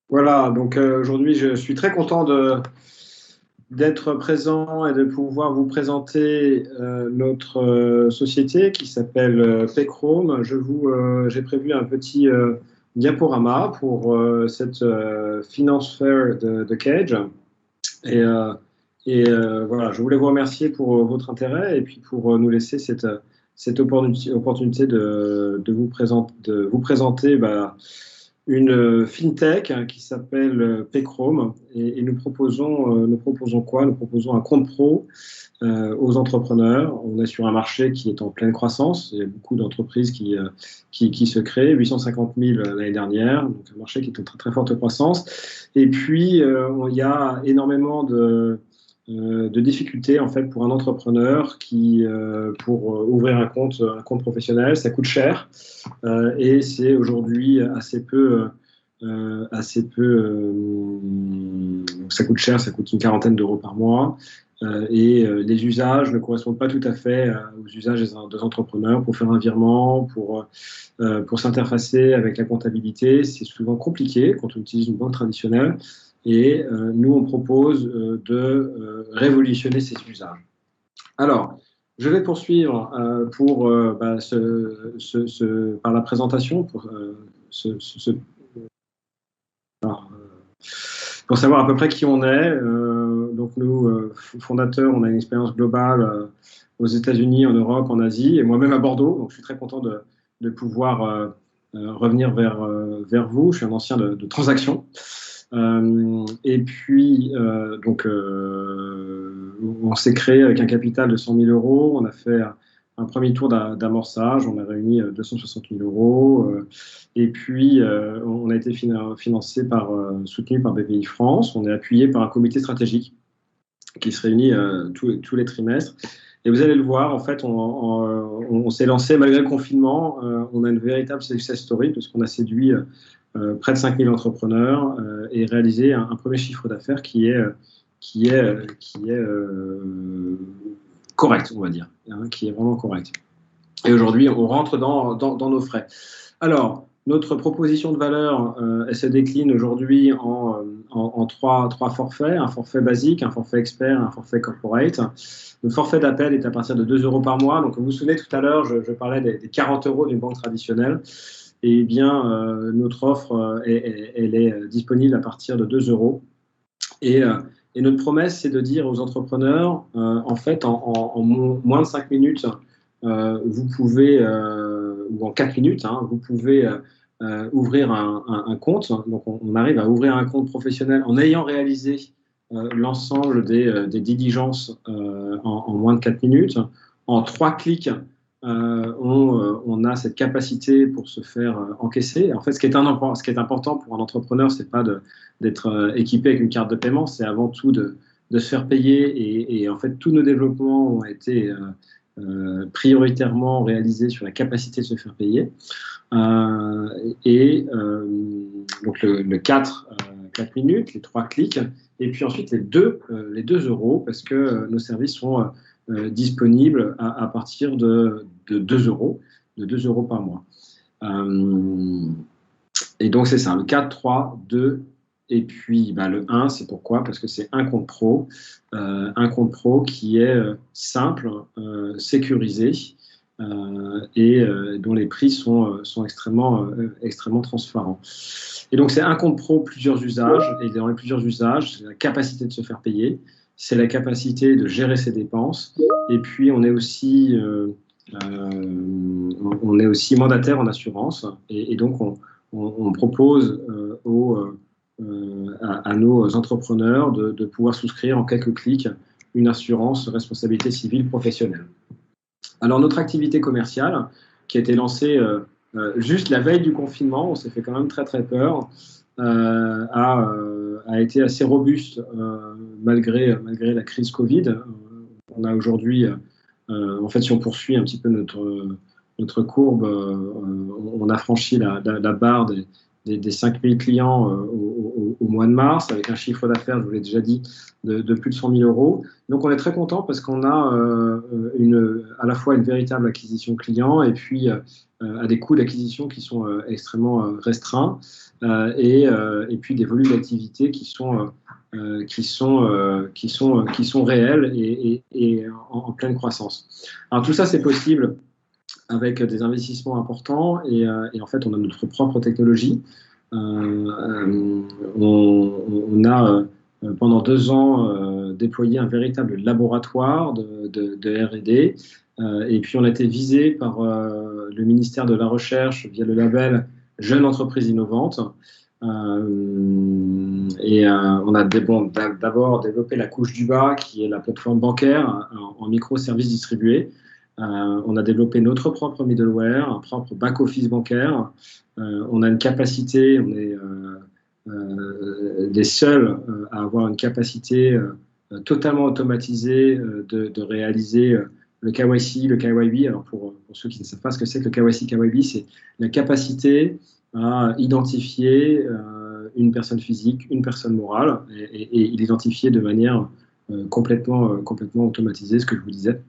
Voilà, donc aujourd'hui, je suis très content d'être présent et de pouvoir vous présenter notre société qui s'appelle Paychrome. J'ai prévu un petit diaporama pour cette Finance Fair de Cage. Et, euh, voilà, je voulais vous remercier pour votre intérêt et puis pour nous laisser cette opportunité de vous présenter une fintech qui s'appelle Paychrome et nous proposons quoi? Nous proposons un compte pro aux entrepreneurs. On est sur un marché qui est en pleine croissance. Il y a beaucoup d'entreprises qui se créent, 850 000 l'année dernière, donc un marché qui est en très, très forte croissance. Et puis, il y a énormément de difficultés en fait pour un entrepreneur pour ouvrir un compte professionnel, ça coûte cher et c'est aujourd'hui assez peu, ça coûte cher, ça coûte une quarantaine d'euros par mois. Les usages ne correspondent pas tout à fait aux usages des entrepreneurs pour faire un virement, pour s'interfacer avec la comptabilité. C'est souvent compliqué quand on utilise une banque traditionnelle. Et nous, on propose de révolutionner ces usages. Alors, je vais poursuivre par la présentation, pour savoir à peu près qui on est. Donc nous, fondateurs, on a une expérience globale aux États-Unis, en Europe, en Asie, et moi-même à Bordeaux. Donc je suis très content de pouvoir revenir vers vous. Je suis un ancien de Transaction. Et puis, on s'est créé avec un capital de 100 000 euros. On a fait un premier tour d'amorçage. On a réuni 260 000 euros. Et puis, on a été soutenu par BPI France. On est appuyé par un comité stratégique qui se réunit tous les trimestres. Et vous allez le voir, en fait, on s'est lancé malgré le confinement. On a une véritable success story parce qu'on a séduit près de 5000 entrepreneurs et réalisé un premier chiffre d'affaires qui est correct, on va dire, hein, qui est vraiment correct. Et aujourd'hui, on rentre dans nos frais. Alors, notre proposition de valeur, elle se décline aujourd'hui en trois forfaits. Un forfait basique, un forfait expert, un forfait corporate. Le forfait d'appel est à partir de 2 euros par mois. Donc, vous vous souvenez, tout à l'heure, je parlais des 40 euros d'une banque traditionnelle. Et bien, notre offre, elle est disponible à partir de 2 euros. Et notre promesse, c'est de dire aux entrepreneurs, en fait, en moins de 5 minutes, vous pouvez, ou en 4 minutes, hein, vous pouvez ouvrir un compte. Donc, on arrive à ouvrir un compte professionnel en ayant réalisé l'ensemble des diligences en moins de 4 minutes. En 3 clics, on a cette capacité pour se faire encaisser. En fait, ce qui est important pour un entrepreneur, c'est pas d'être équipé avec une carte de paiement, c'est avant tout de se faire payer. Et en fait, tous nos développements ont été prioritairement réalisés sur la capacité de se faire payer. Donc le 4 minutes, les 3 clics, et puis ensuite les 2 euros, parce que nos services sont disponibles à partir de 2 euros, par mois. Et donc c'est ça, le 4, 3, 2, et puis le 1, c'est pourquoi? Parce que c'est un compte pro qui est simple, sécurisé, et dont les prix sont extrêmement transparents. Et donc, c'est un compte pro, plusieurs usages. Et dans les plusieurs usages, c'est la capacité de se faire payer, c'est la capacité de gérer ses dépenses. Et puis, on est aussi mandataire en assurance. Et donc, on propose à nos entrepreneurs de pouvoir souscrire en quelques clics une assurance responsabilité civile professionnelle. Alors, notre activité commerciale, qui a été lancée juste la veille du confinement, on s'est fait quand même très, très peur, a été assez robuste malgré la crise Covid. On a aujourd'hui, en fait, si on poursuit un petit peu notre courbe, on a franchi la barre des 5000 clients au mois de mars, avec un chiffre d'affaires, je vous l'ai déjà dit, de plus de 100 000 euros. Donc on est très content parce qu'on a à la fois une véritable acquisition client et puis à des coûts d'acquisition qui sont extrêmement restreints et puis des volumes d'activité qui sont réels et en pleine croissance. Alors tout ça, c'est possible avec des investissements importants et en fait, on a notre propre technologie. On a pendant 2 ans déployé un véritable laboratoire de R&D et puis on a été visé par le ministère de la Recherche via le label Jeune Entreprise Innovante. On a d'abord développé la couche du bas, qui est la plateforme bancaire en microservices distribués. On a développé notre propre middleware, un propre back-office bancaire. On a une capacité, on est les seuls à avoir une capacité totalement automatisée de réaliser le KYC, le KYB. Alors pour ceux qui ne savent pas ce que c'est que le KYC, KYB, c'est la capacité à identifier une personne physique, une personne morale, et l'identifier de manière complètement automatisée, ce que je vous disais.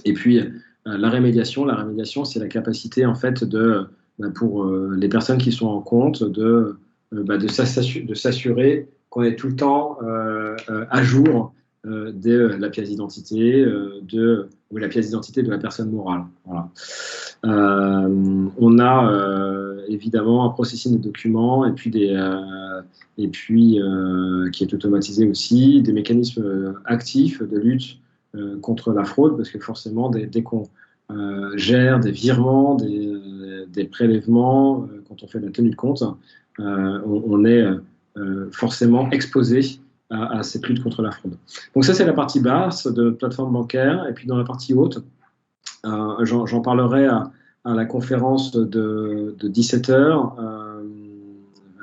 Et puis, la rémédiation, c'est la capacité, en fait, pour les personnes qui sont en compte, de s'assurer qu'on est tout le temps à jour de la pièce d'identité, ou la pièce d'identité de la personne morale. Voilà. On a évidemment un processing des documents et puis qui est automatisé aussi, des mécanismes actifs de lutte contre la fraude, parce que forcément, dès qu'on gère des virements, des prélèvements, quand on fait de la tenue de compte, on est forcément exposé à cette lutte contre la fraude. Donc ça, c'est la partie basse de notre plateforme bancaire. Et puis dans la partie haute, j'en parlerai à la conférence de 17h, à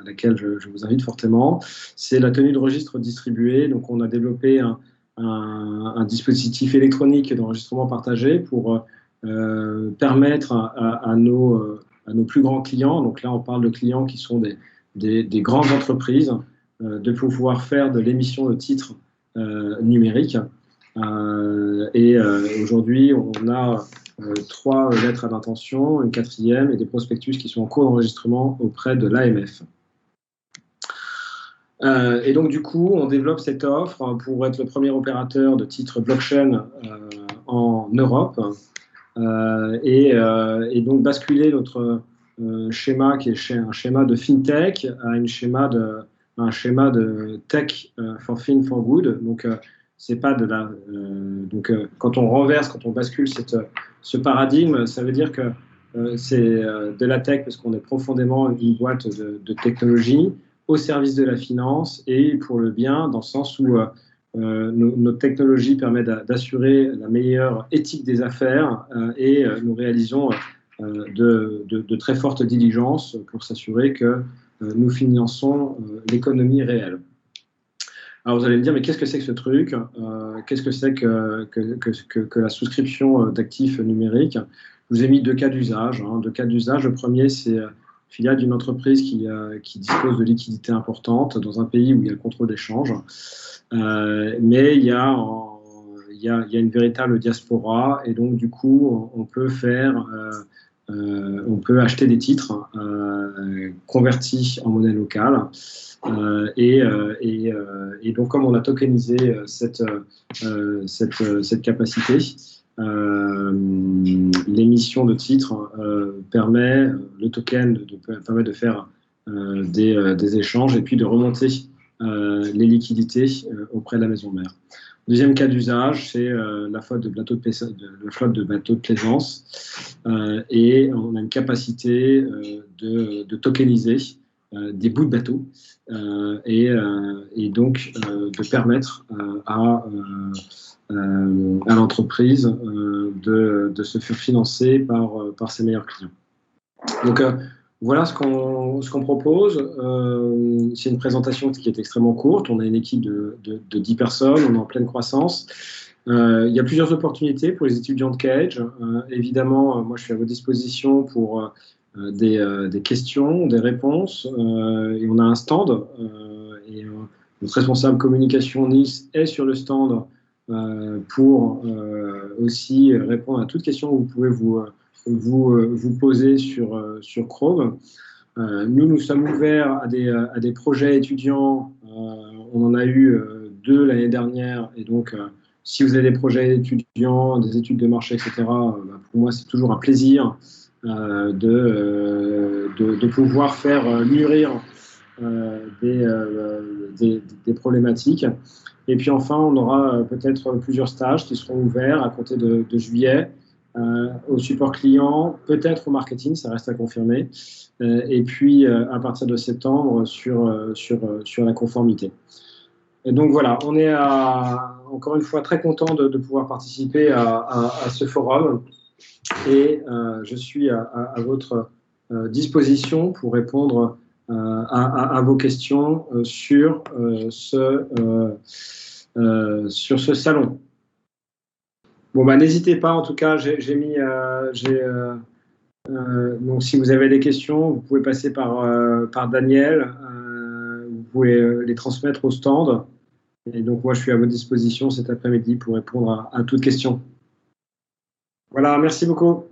laquelle je vous invite fortement. C'est la tenue de registre distribué. Donc on a développé un dispositif électronique d'enregistrement partagé pour permettre à nos plus grands clients, donc là on parle de clients qui sont des grandes entreprises, de pouvoir faire de l'émission de titres numériques. Aujourd'hui on a 3 lettres d'intention, une 4e et des prospectus qui sont en cours d'enregistrement auprès de l'AMF. Et donc, du coup, on développe cette offre pour être le premier opérateur de titres blockchain en Europe et donc basculer notre schéma, qui est un schéma de fintech, à un schéma de tech for fin for good. Donc, c'est pas de la. Quand on bascule ce paradigme, ça veut dire que c'est de la tech parce qu'on est profondément une boîte de technologie au service de la finance et pour le bien, dans le sens où notre technologie permet d'assurer la meilleure éthique des affaires et nous réalisons de très fortes diligences pour s'assurer que nous finançons l'économie réelle. Alors vous allez me dire, mais qu'est-ce que c'est que ce truc? Qu'est-ce que c'est que la souscription d'actifs numériques? Je vous ai mis 2 cas d'usage. 2 cas d'usage. Le premier, c'est filiale d'une entreprise qui dispose de liquidités importantes dans un pays où il y a le contrôle d'échange. Mais il y a une véritable diaspora et donc du coup on peut acheter des titres convertis en monnaie locale et donc comme on a tokenisé cette capacité, l'émission de titres permet de faire des échanges et puis de remonter les liquidités auprès de la maison mère. Deuxième cas d'usage, c'est la flotte de bateaux de plaisance et on a une capacité de tokeniser des bouts de bateaux et donc de permettre à l'entreprise de se faire financer par ses meilleurs clients. Donc voilà ce qu'on propose. C'est une présentation qui est extrêmement courte. On a une équipe de 10 personnes, on est en pleine croissance. Il y a plusieurs opportunités pour les étudiants de Cage. Évidemment, moi je suis à votre disposition pour des questions, des réponses, et on a un stand, et notre responsable communication Nice est sur le stand pour aussi répondre à toute question que vous pouvez vous poser sur Chrome. Nous sommes ouverts à des projets étudiants. On en a eu 2 l'année dernière, et donc si vous avez des projets étudiants, des études de marché, etc., pour moi c'est toujours un plaisir de pouvoir faire mûrir des problématiques. Et puis enfin, on aura peut-être plusieurs stages qui seront ouverts à compter de juillet, au support client, peut-être au marketing, ça reste à confirmer, et puis à partir de septembre sur la conformité. Et donc voilà, on est encore une fois très content de pouvoir participer à ce forum, et je suis à votre disposition pour répondre à vos questions sur ce salon. Bon, bah, n'hésitez pas, en tout cas, donc si vous avez des questions, vous pouvez passer par Daniel, vous pouvez les transmettre au stand, et donc moi je suis à votre disposition cet après-midi pour répondre à toute question. Voilà, merci beaucoup.